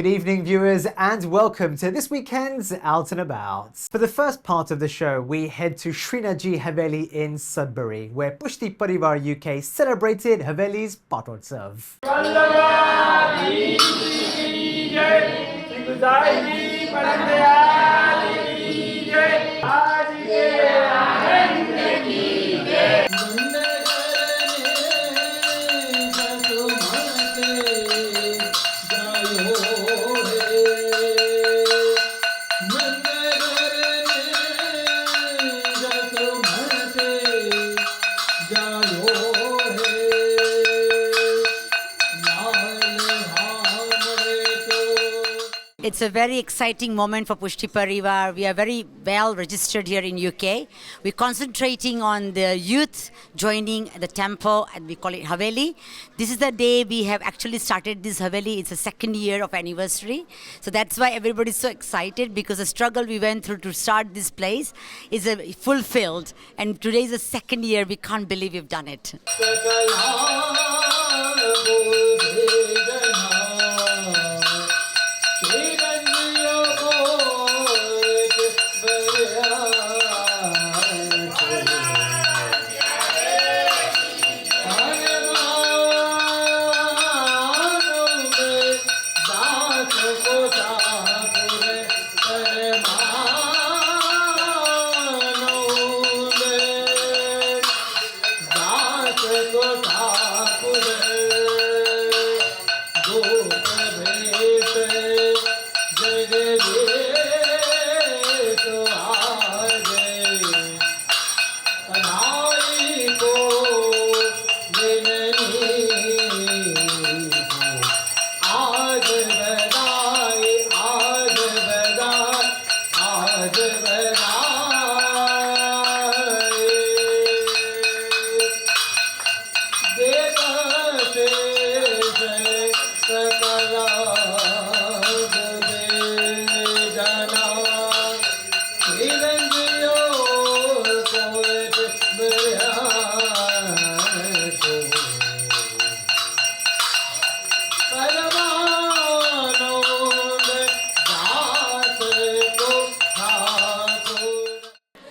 Good evening, viewers, and welcome to this weekend's Out and About. For the first part of the show, we head to Srinaji Haveli in Sudbury, where Pushti Parivar UK celebrated Haveli's Patotsav. It's a very exciting moment for Pushti Parivar. We are very well registered here in UK. We're concentrating on the youth joining the temple, and we call it Haveli. This is the day we have actually started this Haveli. It's the second year of anniversary. So that's why everybody's so excited, because the struggle we went through to start this place is fulfilled. And today is the second year. We can't believe we've done it.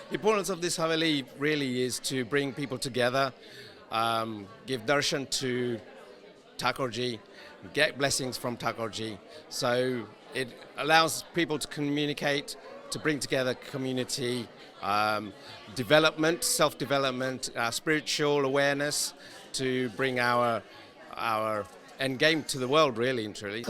The importance of this Haveli really is to bring people together, give darshan to Thakurji, get blessings from Thakurji. So it allows people to communicate, to bring together community, development, self-development, spiritual awareness, to bring our end game to the world, really and truly.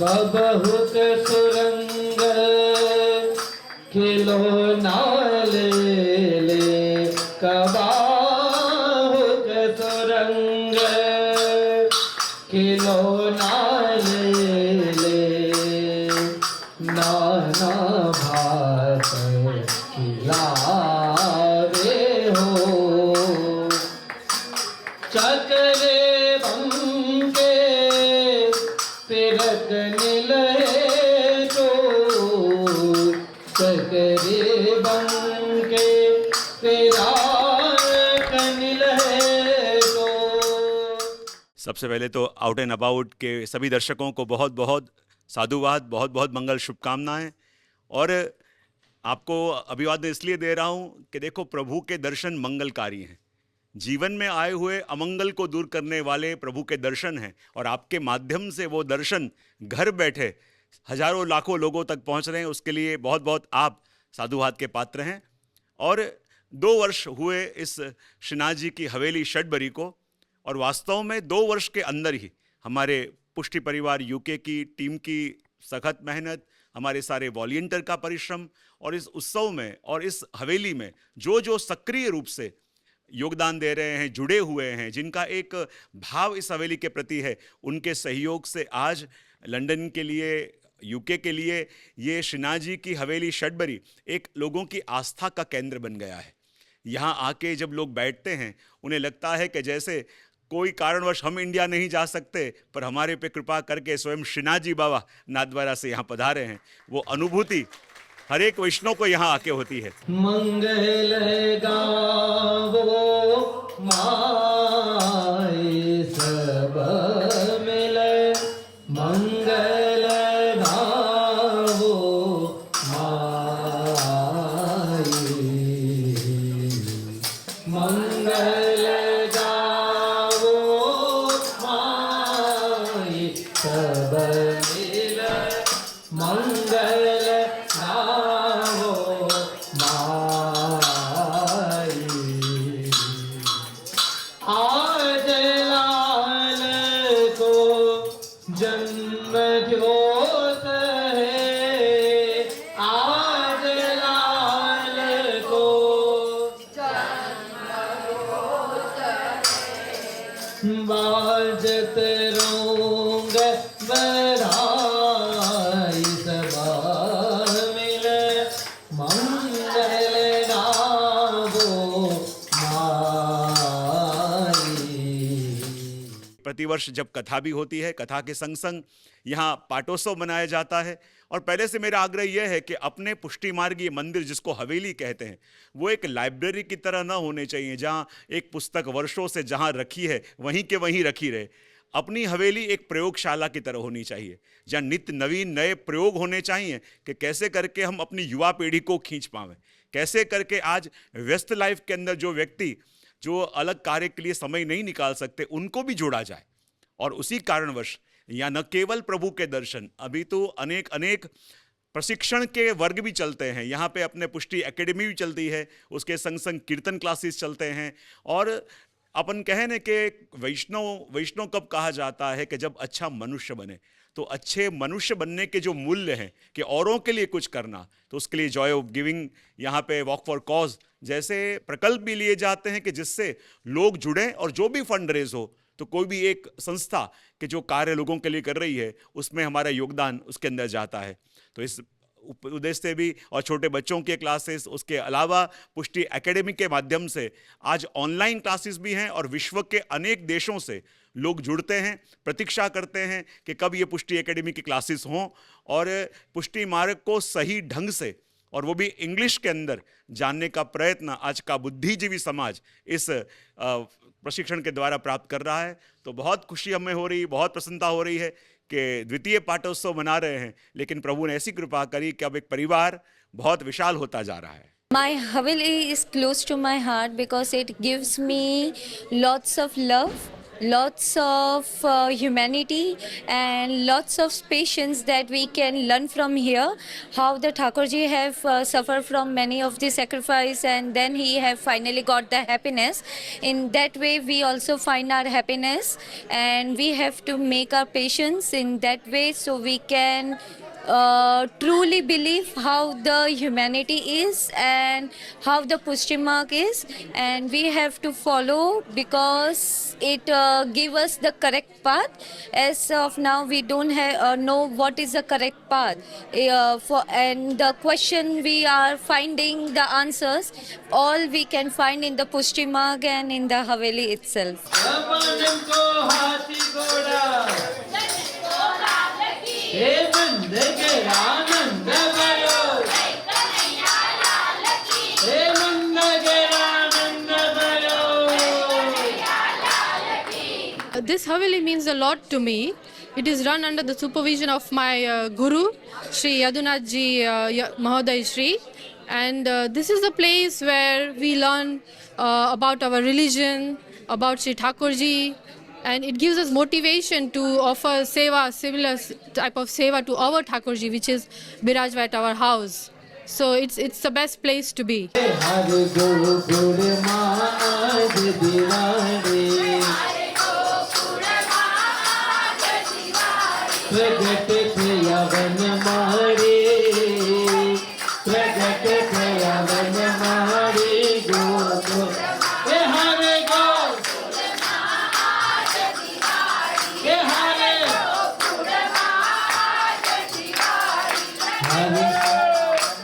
बहुत सुरंग खिलौना ले ले कबाहुक सुरंग खिलौना ले ले नाना भात खिलावे हो चकरे बंके तिरक नीले तो चकरे बंके तिरक नीले तो। सबसे पहले तो आउट एंड अबाउट के सभी दर्शकों को बहुत बहुत साधुवाद, बहुत बहुत मंगल शुभकामनाएं। और आपको अभिवादन इसलिए दे रहा हूं कि देखो, प्रभु के दर्शन मंगलकारी हैं। जीवन में आए हुए अमंगल को दूर करने वाले प्रभु के दर्शन हैं, और आपके माध्यम से वो दर्शन घर बैठे हजारों लाखों लोगों तक पहुंच रहे हैं। उसके लिए बहुत बहुत आप साधुवाद के पात्र हैं। और 2 वर्ष हुए इस श्रीनाथ जी की हवेली सडबरी को, और वास्तव में 2 वर्ष के अंदर ही हमारे पुष्टि परिवार यूके की टीम की सख्त मेहनत, हमारे सारे वॉलंटियर का परिश्रम, और इस उत्सव में और इस हवेली में जो सक्रिय रूप से योगदान दे रहे हैं, जुड़े हुए हैं, जिनका एक भाव इस हवेली के प्रति है, उनके सहयोग से आज लंदन के लिए, यूके के लिए ये श्रीनाथ जी की हवेली शडबरी एक लोगों की आस्था का केंद्र बन गया है। यहाँ आके जब लोग बैठते हैं उन्हें लगता है कि जैसे कोई कारणवश हम इंडिया नहीं जा सकते, पर हमारे पे कृपा करके स्वयं श्रीनाथ जी बाबा नाथद्वारा से यहाँ पधारे हैं। वो अनुभूति हर एक वैष्णव को यहाँ आके होती है। मंगल गावो माई सब मिले, मंगल गावो माई, मंगल गावो माई सब मिले, मंगल गावो माई। आज लाल को जन्म ज्योत है, आज लाल को बाजत रोंग बधाई सभा मिले, मंगल गावो माई। प्रतिवर्ष जब कथा भी होती है, कथा के संग संग यहाँ पाटोत्सव मनाया जाता है। और पहले से मेरा आग्रह यह है कि अपने पुष्टि मार्ग ये मंदिर जिसको हवेली कहते हैं, वो एक लाइब्रेरी की तरह ना होने चाहिए जहाँ एक पुस्तक वर्षों से जहाँ रखी है वहीं के वहीं रखी रहे। अपनी हवेली एक प्रयोगशाला की तरह होनी चाहिए, जहाँ नित्य नवीन नए प्रयोग होने चाहिए कि कैसे करके हम अपनी युवा पीढ़ी को खींच पावें, कैसे करके आज व्यस्त लाइफ के अंदर जो व्यक्ति जो अलग कार्य के लिए समय नहीं निकाल सकते उनको भी जोड़ा जाए। और उसी कारणवश या न केवल प्रभु के दर्शन, अभी तो अनेक अनेक प्रशिक्षण के वर्ग भी चलते हैं। यहाँ पे अपने पुष्टि एकेडमी भी चलती है, उसके संग संग कीर्तन क्लासेस चलते हैं। और अपन कहें न कि वैष्णव कब कहा जाता है कि जब अच्छा मनुष्य बने। तो अच्छे मनुष्य बनने के जो मूल्य हैं कि औरों के लिए कुछ करना, तो उसके लिए जॉय ऑफ गिविंग, यहाँ पे वॉक फॉर कॉज जैसे प्रकल्प भी लिए जाते हैं कि जिससे लोग जुड़ें और जो भी फंड रेज हो, तो कोई भी एक संस्था के जो कार्य लोगों के लिए कर रही है उसमें हमारा योगदान उसके अंदर जाता है। तो इस उद्देश्य से भी, और छोटे बच्चों के क्लासेस, उसके अलावा पुष्टि एकेडमी के माध्यम से आज ऑनलाइन क्लासेस भी हैं और विश्व के अनेक देशों से लोग जुड़ते हैं, प्रतीक्षा करते हैं कि कब ये पुष्टि एकेडमी की क्लासेस हों और पुष्टि मार्ग को सही ढंग से और वो भी इंग्लिश के अंदर जानने का प्रयत्न आज का बुद्धिजीवी समाज इस प्रशिक्षण के द्वारा प्राप्त कर रहा है। तो बहुत खुशी हमें हो रही, बहुत प्रसन्नता हो रही है कि द्वितीय पाठोत्सव मना रहे हैं, लेकिन प्रभु ने ऐसी कृपा करी कि अब एक परिवार बहुत विशाल होता जा रहा है। My Haveli is close to my heart because it gives me lots of love, lots of humanity and lots of patience that we can learn from here. How the Thakurji have suffered from many of the sacrifice and then he have finally got the happiness. In that way we also find our happiness and we have to make our patience in that way so we can truly believe how the humanity is and how the Pushti Marg is, and we have to follow because it gives us the correct path. As of now we don't have know what is the correct path and the question we are finding the answers all we can find in the Pushti Marg and in the Haveli itself. This Haveli means a lot to me. It is run under the supervision of my Guru, Sri Yadunath Ji Mahoday Shri. And this is the place where we learn about our religion, about Sri Thakurji, and it gives us motivation to offer seva, similar type of seva to our Thakurji, which is Birajva at our house. So it's the best place to be. प्रगट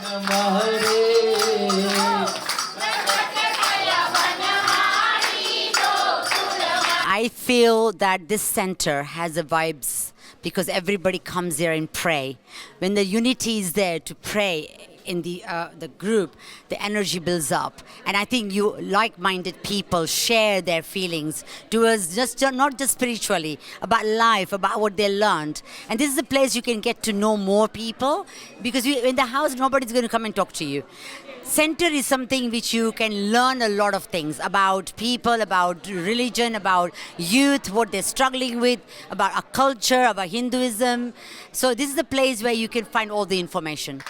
वनमहरे I feel that this center has a vibes because everybody comes here and pray. When the unity is there to pray in the group, the energy builds up. And I think you like-minded people share their feelings towards not just spiritually, about life, about what they learned. And this is a place you can get to know more people because in the house, nobody's going to come and talk to you. Center is something which you can learn a lot of things about people, about religion, about youth, what they're struggling with, about our culture, about Hinduism. So this is a place where you can find all the information.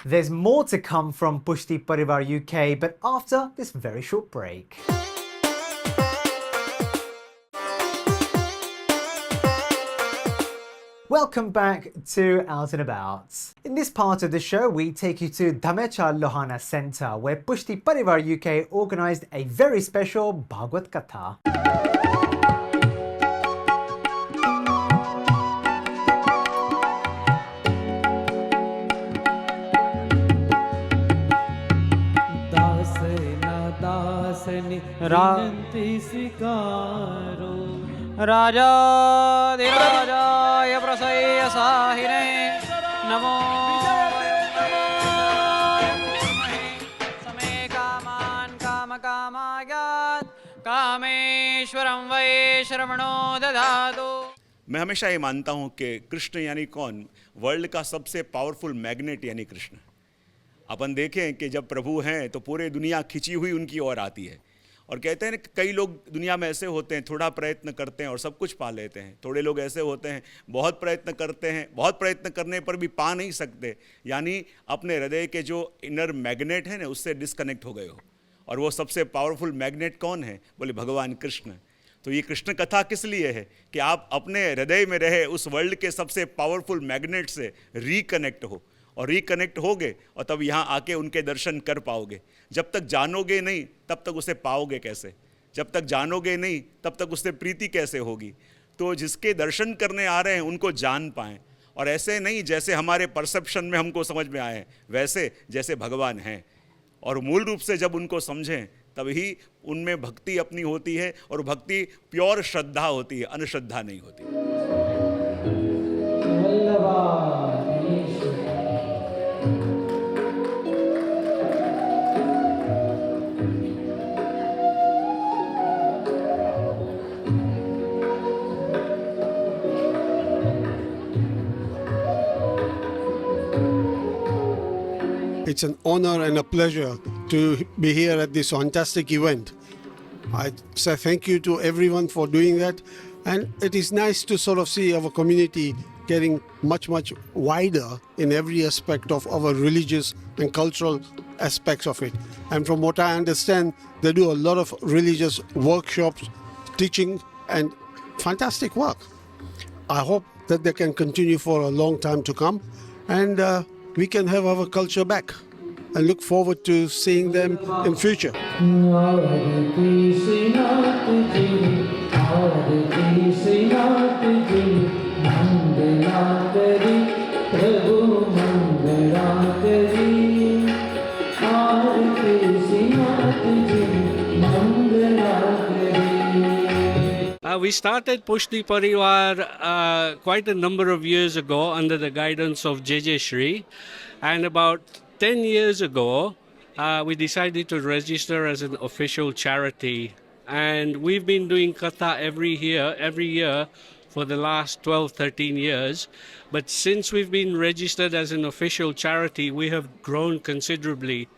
There's more to come from Pushti Parivar UK, but after this very short break. Welcome back to Out and About. In this part of the show, we take you to Dhamecha Lohana Centre, where Pushti Parivar UK organised a very special Bhagavad Katha. विनंती स्वीकारो राजाधिराजाय प्रसय साहिने नमो समे कामान् कामकामायात् कामेश्वरं वै श्रवणो दधातु। मैं हमेशा ये मानता हूँ कि कृष्ण यानी कौन, वर्ल्ड का सबसे पावरफुल मैग्नेट यानी कृष्ण। अपन देखें कि जब प्रभु हैं तो पूरे दुनिया खिंची हुई उनकी ओर आती है। और कहते हैं कि कई लोग दुनिया में ऐसे होते हैं, थोड़ा प्रयत्न करते हैं और सब कुछ पा लेते हैं। थोड़े लोग ऐसे होते हैं, बहुत प्रयत्न करते हैं, बहुत प्रयत्न करने पर भी पा नहीं सकते, यानी अपने हृदय के जो इनर मैग्नेट है ना, उससे डिस्कनेक्ट हो गए हो। और वो सबसे पावरफुल मैग्नेट कौन है? बोले भगवान कृष्ण। तो ये कृष्ण कथा किस लिए है कि आप अपने हृदय में रहे उस वर्ल्ड के सबसे पावरफुल मैग्नेट से रिकनेक्ट हो, और रिकनेक्ट होगे और तब यहाँ आके उनके दर्शन कर पाओगे। जब तक जानोगे नहीं तब तक उसे पाओगे कैसे? जब तक जानोगे नहीं तब तक उससे प्रीति कैसे होगी? तो जिसके दर्शन करने आ रहे हैं उनको जान पाएं, और ऐसे नहीं जैसे हमारे परसेप्शन में हमको समझ में आए, वैसे जैसे भगवान हैं। और मूल रूप से जब उनको समझें तभी उनमें भक्ति अपनी होती है, और भक्ति प्योर श्रद्धा होती है, अनश्रद्धा नहीं होती। It's an honor and a pleasure to be here at this fantastic event. I say thank you to everyone for doing that, and it is nice to sort of see our community getting much wider in every aspect of our religious and cultural aspects of it. And from what I understand, they do a lot of religious workshops, teaching, and fantastic work. I hope that they can continue for a long time to come, and we can have our culture back, and look forward to seeing them in future. We started Pushti Parivar quite a number of years ago under the guidance of JJ Shri, and about 10 years ago we decided to register as an official charity, and we've been doing Katha every year for the last 12-13 years. But since we've been registered as an official charity, we have grown considerably.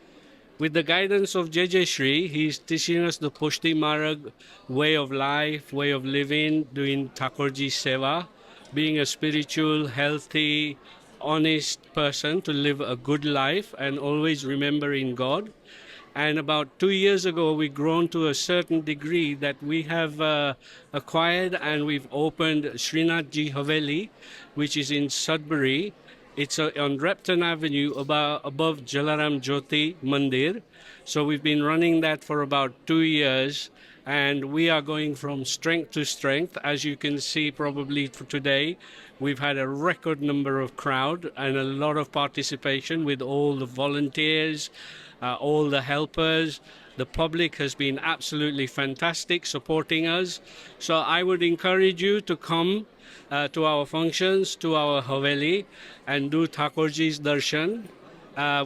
With the guidance of JJ Shri, he's teaching us the Pushti Marg way of life, way of living, doing Thakurji Seva, being a spiritual, healthy, honest person to live a good life and always remembering God. And about 2 years ago, we've grown to a certain degree that we have acquired and we've opened Srinathji Haveli, which is in Sudbury. It's on Repton Avenue above Jalaram Jyoti Mandir. So we've been running that for about 2 years. and we are going from strength to strength. As you can see probably today, we've had a record number of crowd and a lot of participation with all the volunteers, all the helpers. The public has been absolutely fantastic supporting us. So I would encourage you to come to our functions, to our Haveli, and do Thakurji's darshan.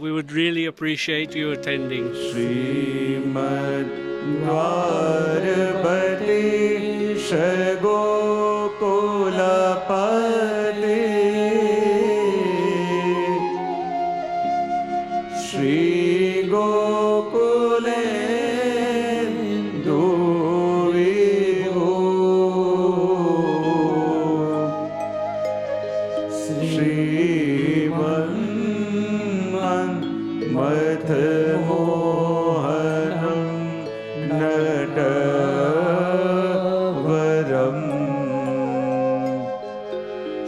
We would really appreciate you attending. Srimad Dwarpati Shagokulapati Shri Gokule Duvigo Sriman Matmohanam Natavaram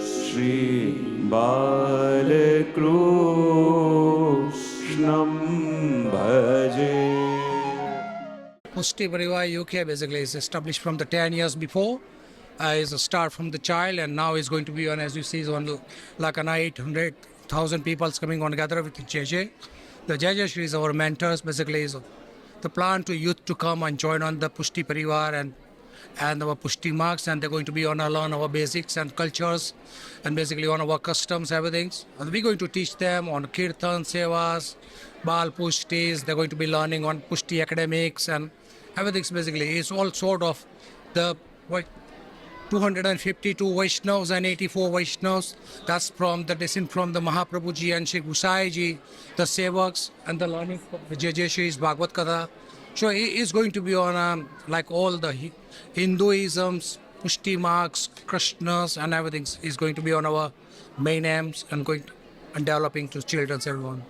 Shri Balakrushnam Bhaje. Pushti Parivar UK basically is established from the 10 years before. Is a start from the child, and now is going to be on, as you see, is on like an 800,000 people coming on together with JJ. The JJ Shri is our mentors, basically is the plan to youth to come and join on the Pushti Parivar and our Pushti marks, and they're going to be on learn our basics and cultures and basically on our customs, everything. And we're going to teach them on Kirtan, Sevas, Bal Pushtis. They're going to be learning on Pushti academics and everything. Basically, it's all sort of the 252 Vaishnavas and 84 Vaishnavas. That's from the descent from the Mahaprabhuji and Shri Gusai Ji, the Sevaks, and the learning from the JJ Shri's Bhagavad Katha. So it is going to be on like all the Hinduisms, Pushti marks, Krishnas, and everything is going to be on our main aims and going to, and developing to children, everyone.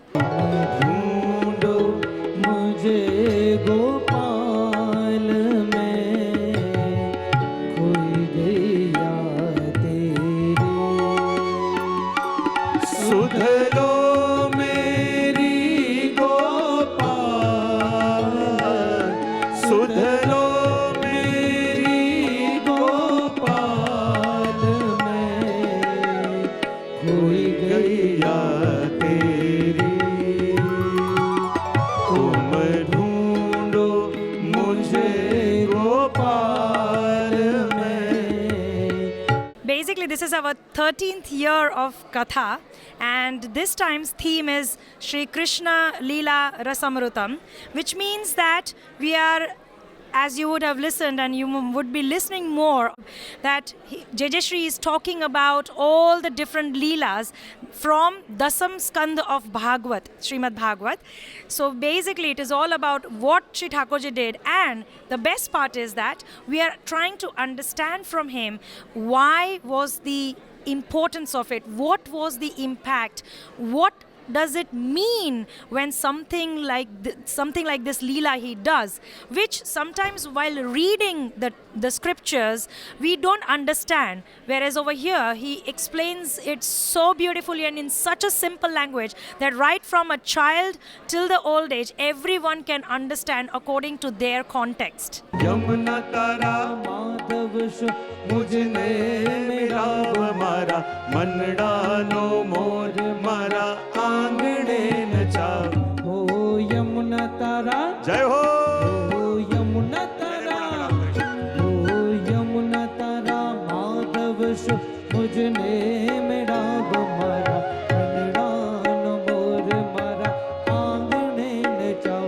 Basically, this is our 13th year of Katha, and this time's theme is Shri Krishna Leela Rasamrutam, which means that we are, as you would have listened and you would be listening more, that JJ Shri is talking about all the different Leelas from Dasam Skand of Bhagavad, Srimad Bhagavad. So basically it is all about what Shri Thakurji did, and the best part is that we are trying to understand from him why was the importance of it, what was the impact, what does it mean when something like this Leela he does, which sometimes while reading the scriptures we don't understand, whereas over here he explains it so beautifully and in such a simple language that right from a child till the old age everyone can understand according to their context. Yamuna तारा माधव मुझने मेरा मारा मन डालो मोर मारा आंगणे नचा हो यमुना तारा जय हो यमुना तारा हो यमुना तारा माधव मुझने मेरा मारा मन डालो मोर मारा आंगणे नचाओ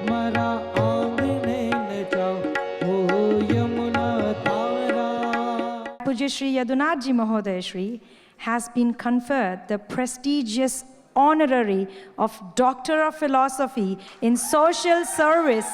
मारा आंगणे नचाओ Pujya Shri Yadunathji Mahoday Shri has been conferred the prestigious honorary of Doctor of Philosophy in Social Service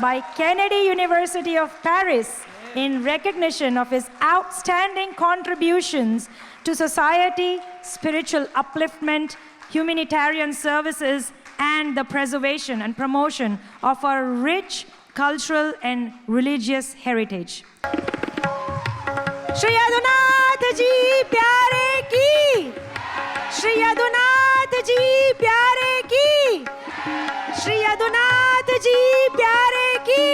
by Kennedy University of Paris in recognition of his outstanding contributions to society, spiritual upliftment, humanitarian services, and the preservation and promotion of our rich cultural and religious heritage. Shri Yadunath Ji Pyare Ki! Shri Yadunath Ji Pyare Ki! Shri Yadunath Ji Pyare Ki!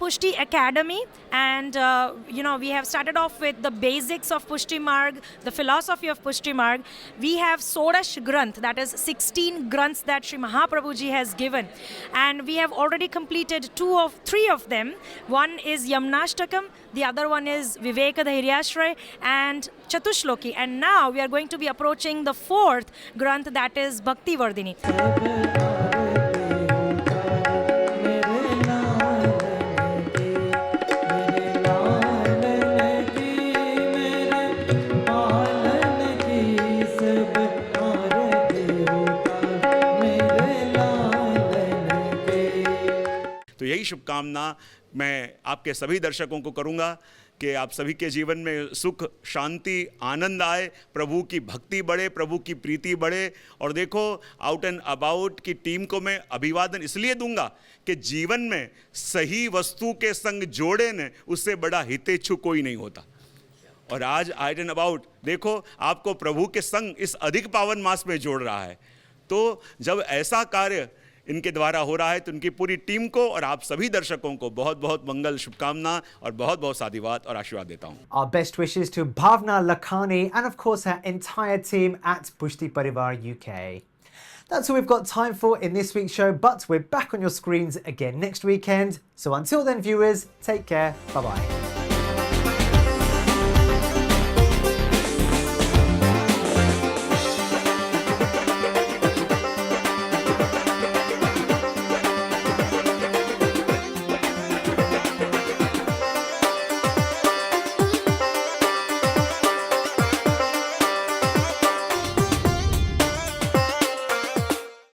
Pushti Academy, and we have started off with the basics of Pushti Marg, the philosophy of Pushti Marg. We have Sodash Granth, that is 16 Granths that Sri Mahaprabhuji has given, and we have already completed 3 of them. One is Yamnashtakam, the other one is Viveka Dhairyashray and Chatushloki, and now we are going to be approaching the 4th Granth, that is Bhakti Vardhini. तो यही शुभकामना मैं आपके सभी दर्शकों को करूंगा कि आप सभी के जीवन में सुख, शांति, आनंद आए, प्रभु की भक्ति बढ़े, प्रभु की प्रीति बढ़े। और देखो, आउट एंड अबाउट की टीम को मैं अभिवादन इसलिए दूंगा कि जीवन में सही वस्तु के संग जोड़े ने उससे बड़ा हितेच्छु कोई नहीं होता। और आज आउट एंड अबाउट देखो आपको प्रभु के संग इस अधिक पावन मास में जोड़ रहा है। तो जब ऐसा कार्य इनके द्वारा हो रहा है तो उनकी पूरी टीम को और आप सभी दर्शकों को बहुत बहुत मंगल, शुभकामना और बहुत बहुत साधुवाद और आशीर्वाद देता हूं। Our best wishes to Bhavna Lakhani and of course her entire team at Pushti Parivar UK. That's all we've got time for in this week's show, but we're back on your screens again next weekend. So until then, viewers, take care. Bye-bye.